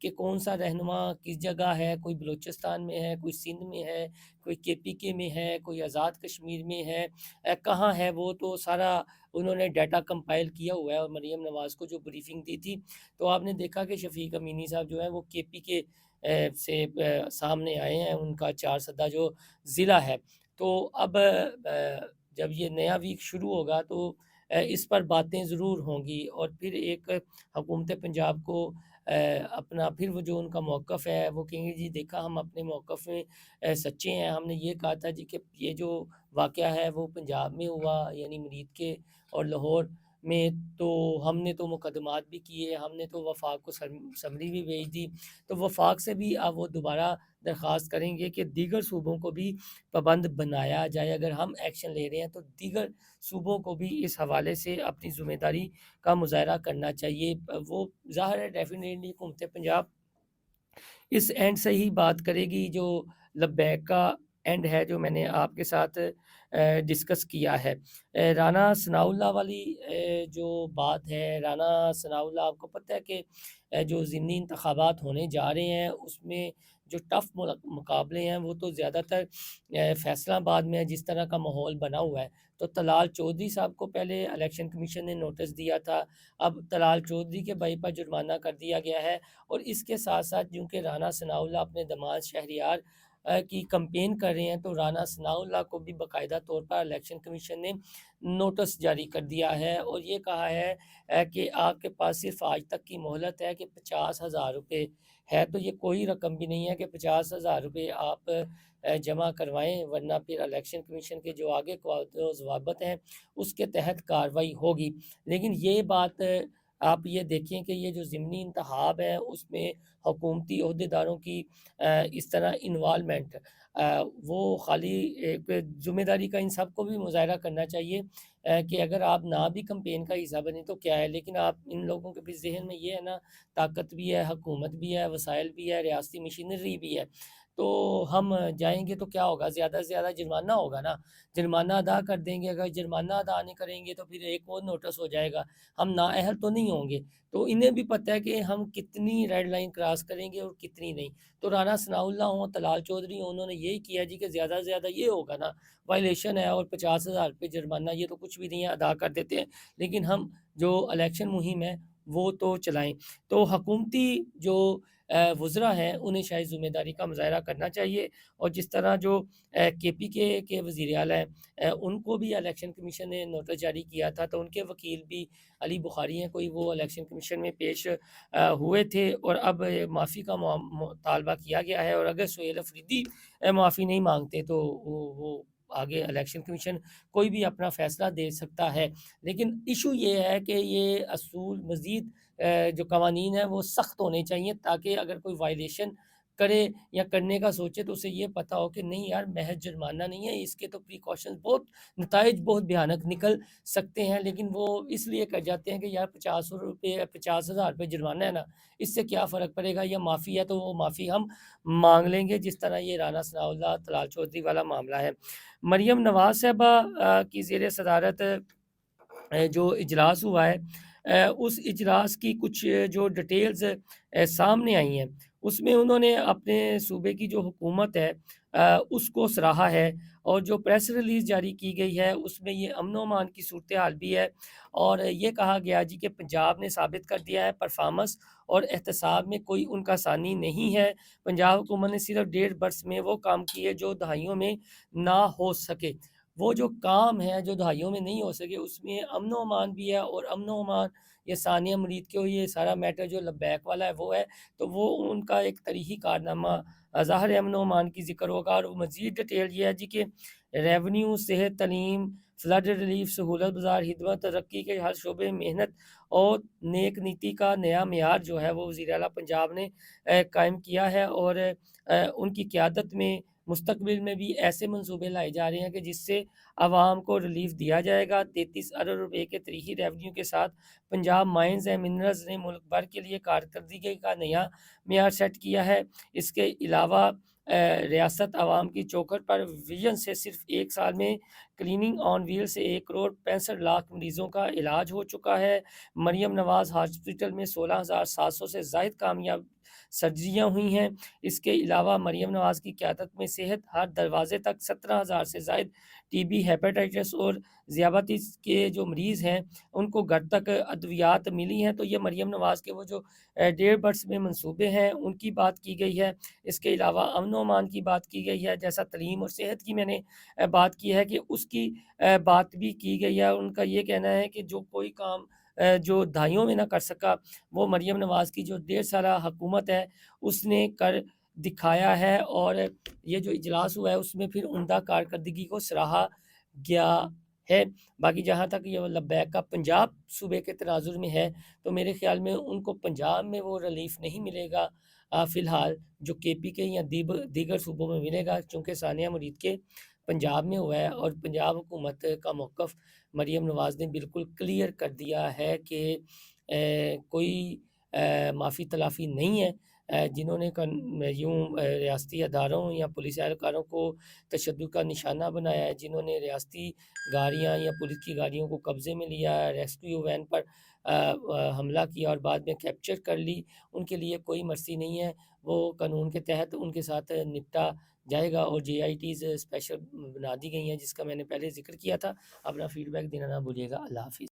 کہ کون سا رہنما کس جگہ ہے، کوئی بلوچستان میں ہے، کوئی سندھ میں ہے، کوئی KPK میں ہے، کوئی آزاد کشمیر میں ہے، کہاں ہے، وہ تو سارا انہوں نے ڈیٹا کمپائل کیا ہوا ہے۔ اور مریم نواز کو جو بریفنگ دی تھی تو آپ نے دیکھا کہ شفیق امینی صاحب جو ہیں وہ KPK سے سامنے آئے ہیں، ان کا 4 جو ضلع ہے۔ تو اب جب یہ نیا ویک شروع ہوگا تو اس پر باتیں ضرور ہوں گی، اور پھر ایک حکومت پنجاب کو اپنا پھر وہ جو ان کا موقف ہے وہ کہیں گے جی دیکھا ہم اپنے موقف میں سچے ہیں، ہم نے یہ کہا تھا جی کہ یہ جو واقعہ ہے وہ پنجاب میں ہوا، یعنی مرید کے اور لاہور میں، تو ہم نے تو مقدمات بھی کیے، ہم نے تو وفاق کو سمری بھی بھیج دی، تو وفاق سے بھی اب وہ دوبارہ درخواست کریں گے کہ دیگر صوبوں کو بھی پابند بنایا جائے۔ اگر ہم ایکشن لے رہے ہیں تو دیگر صوبوں کو بھی اس حوالے سے اپنی ذمہ داری کا مظاہرہ کرنا چاہیے۔ وہ ظاہر ہے ڈیفینیٹلی حکومت پنجاب اس اینڈ سے ہی بات کرے گی جو لبیک کا اینڈ ہے، جو میں نے آپ کے ساتھ ڈسکس کیا ہے۔ رانا ثناء اللہ والی جو بات ہے، رانا ثناء اللہ آپ کو پتہ ہے کہ جو ضمنی انتخابات ہونے جا رہے ہیں اس میں جو ٹف مقابلے ہیں وہ تو زیادہ تر فیصلہ آباد میں جس طرح کا ماحول بنا ہوا ہے، تو طلال چودھری صاحب کو پہلے الیکشن کمیشن نے نوٹس دیا تھا، اب طلال چودھری کے بھائی پر جرمانہ کر دیا گیا ہے، اور اس کے ساتھ ساتھ چونکہ رانا ثناء اللہ اپنے دماد شہریار کی کمپین کر رہے ہیں، تو رانا ثناء اللہ کو بھی باقاعدہ طور پر الیکشن کمیشن نے نوٹس جاری کر دیا ہے، اور یہ کہا ہے کہ آپ کے پاس صرف آج تک کی مہلت ہے کہ 50,000 روپے ہے، تو یہ کوئی رقم بھی نہیں ہے کہ 50,000 روپے آپ جمع کروائیں، ورنہ پھر الیکشن کمیشن کے جو آگے ضوابط ہیں اس کے تحت کارروائی ہوگی۔ لیکن یہ بات آپ یہ دیکھیں کہ یہ جو ضمنی انتخاب ہے اس میں حکومتی عہدیداروں کی اس طرح انوالومنٹ، وہ خالی ایک ذمہ داری کا ان سب کو بھی مظاہرہ کرنا چاہیے کہ اگر آپ نہ بھی کمپین کا حصہ بنیں تو کیا ہے، لیکن آپ ان لوگوں کے بھی ذہن میں یہ ہے نا، طاقت بھی ہے، حکومت بھی ہے، وسائل بھی ہے، ریاستی مشینری بھی ہے، تو ہم جائیں گے تو کیا ہوگا، زیادہ سے زیادہ جرمانہ ہوگا نا، جرمانہ ادا کر دیں گے، اگر جرمانہ ادا نہیں کریں گے تو پھر ایک اور نوٹس ہو جائے گا، ہم نااہل تو نہیں ہوں گے، تو انہیں بھی پتہ ہے کہ ہم کتنی ریڈ لائن کراس کریں گے اور کتنی نہیں۔ تو رانا ثناء اللہ ہوں، طلال چودھری ہوں، انہوں نے یہی کیا جی کہ زیادہ سے زیادہ یہ ہوگا نا، وائلیشن ہے اور 50,000 روپے جرمانہ، یہ تو کچھ بھی نہیں ہے، ادا کر دیتے ہیں، لیکن ہم جو الیکشن مہم ہے وہ تو چلائیں۔ تو حکومتی جو وزراء ہیں انہیں شاید ذمہ داری کا مظاہرہ کرنا چاہیے، اور جس طرح جو KPK کے وزیر اعلیٰ ہیں ان کو بھی الیکشن کمیشن نے نوٹس جاری کیا تھا، تو ان کے وکیل بھی علی بخاری ہیں کوئی، وہ الیکشن کمیشن میں پیش ہوئے تھے، اور اب معافی کا مطالبہ کیا گیا ہے، اور اگر سہیل افریدی معافی نہیں مانگتے تو وہ آگے الیکشن کمیشن کوئی بھی اپنا فیصلہ دے سکتا ہے۔ لیکن ایشو یہ ہے کہ یہ اصول مزید جو قوانین ہیں وہ سخت ہونے چاہیے، تاکہ اگر کوئی وائلیشن کرے یا کرنے کا سوچے تو اسے یہ پتہ ہو کہ نہیں یار محض جرمانہ نہیں ہے، اس کے تو پریکاشنز بہت، نتائج بہت بھیانک نکل سکتے ہیں، لیکن وہ اس لیے کر جاتے ہیں کہ یار 50,000 روپے جرمانہ ہے نا، اس سے کیا فرق پڑے گا، یا معافی ہے تو وہ معافی ہم مانگ لیں گے، جس طرح یہ رانا ثناء اللہ طلال چودھری والا معاملہ ہے۔ مریم نواز صاحبہ کی زیر صدارت جو اجلاس ہوا ہے، اس اجلاس کی کچھ جو ڈیٹیلز سامنے آئی ہیں، اس میں انہوں نے اپنے صوبے کی جو حکومت ہے اس کو سراہا ہے، اور جو پریس ریلیز جاری کی گئی ہے اس میں یہ امن و امان کی صورتحال بھی ہے، اور یہ کہا گیا جی کہ پنجاب نے ثابت کر دیا ہے پرفارمنس اور احتساب میں کوئی ان کا ثانی نہیں ہے، پنجاب حکومت نے صرف 1.5 برس میں وہ کام کیے جو دہائیوں میں نہ ہو سکے، وہ جو کام ہے جو دہائیوں میں نہیں ہو سکے اس میں امن و امان بھی ہے، اور امن و امان یہ ثانیہ مرید کے یہ سارا میٹر جو لبیک والا ہے وہ ہے، تو وہ ان کا ایک تاریخی کارنامہ ظاہر امن و امان کی ذکر ہوگا، اور مزید ڈیٹیل یہ ہے جی کہ ریونیو، صحت، تعلیم، فلڈ ریلیف، سہولت بازار، خدمت، ترقی کے ہر شعبے میں محنت اور نیک نیتی کا نیا معیار جو ہے وہ وزیر اعلیٰ پنجاب نے قائم کیا ہے، اور ان کی قیادت میں مستقبل میں بھی ایسے منصوبے لائے جا رہے ہیں کہ جس سے عوام کو ریلیف دیا جائے گا۔ 33 ارب روپے کے تاریخی ریونیو کے ساتھ پنجاب مائنز اینڈ منرلز نے ملک بھر کے لیے کارکردگی کا نیا معیار سیٹ کیا ہے۔ اس کے علاوہ ریاست عوام کی چوکھٹ پر ویژن سے صرف 1 سال میں کلیننگ آن ویل سے 1,65,00,000 مریضوں کا علاج ہو چکا ہے۔ مریم نواز ہاسپٹل میں 16,700 سے زائد سرجریاں ہوئی ہیں۔ اس کے علاوہ مریم نواز کی قیادت میں صحت ہر دروازے تک 17,000 سے زائد ٹی بی، ہیپاٹائٹس اور ذیابیطس کے جو مریض ہیں ان کو گھر تک ادویات ملی ہیں۔ تو یہ مریم نواز کے وہ جو ڈیڑھ برس میں منصوبے ہیں ان کی بات کی گئی ہے۔ اس کے علاوہ امن و امان کی بات کی گئی ہے، جیسا تعلیم اور صحت کی میں نے بات کی ہے کہ اس کی بات بھی کی گئی ہے۔ ان کا یہ کہنا ہے کہ جو کوئی کام جو دہائیوں میں نہ کر سکا وہ مریم نواز کی جو 1.5 سالہ حکومت ہے اس نے کر دکھایا ہے، اور یہ جو اجلاس ہوا ہے اس میں پھر عمدہ کارکردگی کو سراہا گیا ہے۔ باقی جہاں تک یہ لبیک کا پنجاب صوبے کے تناظر میں ہے تو میرے خیال میں ان کو پنجاب میں وہ ریلیف نہیں ملے گا فی الحال، جو کے پی کے یا دیگر صوبوں میں ملے گا، چونکہ ثانیہ مرید کے پنجاب میں ہوا ہے اور پنجاب حکومت کا موقف مریم نواز نے بالکل کلیئر کر دیا ہے کہ کوئی معافی تلافی نہیں ہے۔ جنہوں نے یوں ریاستی اداروں یا پولیس اہلکاروں کو تشدد کا نشانہ بنایا ہے، جنہوں نے ریاستی گاڑیاں یا پولیس کی گاڑیوں کو قبضے میں لیا، ریسکیو وین پر حملہ کیا اور بعد میں کیپچر کر لی، ان کے لیے کوئی مرسی نہیں ہے۔ وہ قانون کے تحت ان کے ساتھ نپٹا جائے گا، اور جے آئی ٹیز اسپیشل بنا دی گئی ہیں جس کا میں نے پہلے ذکر کیا تھا۔ اپنا فیڈ بیک دینا نہ بھولیے گا۔ اللہ حافظ۔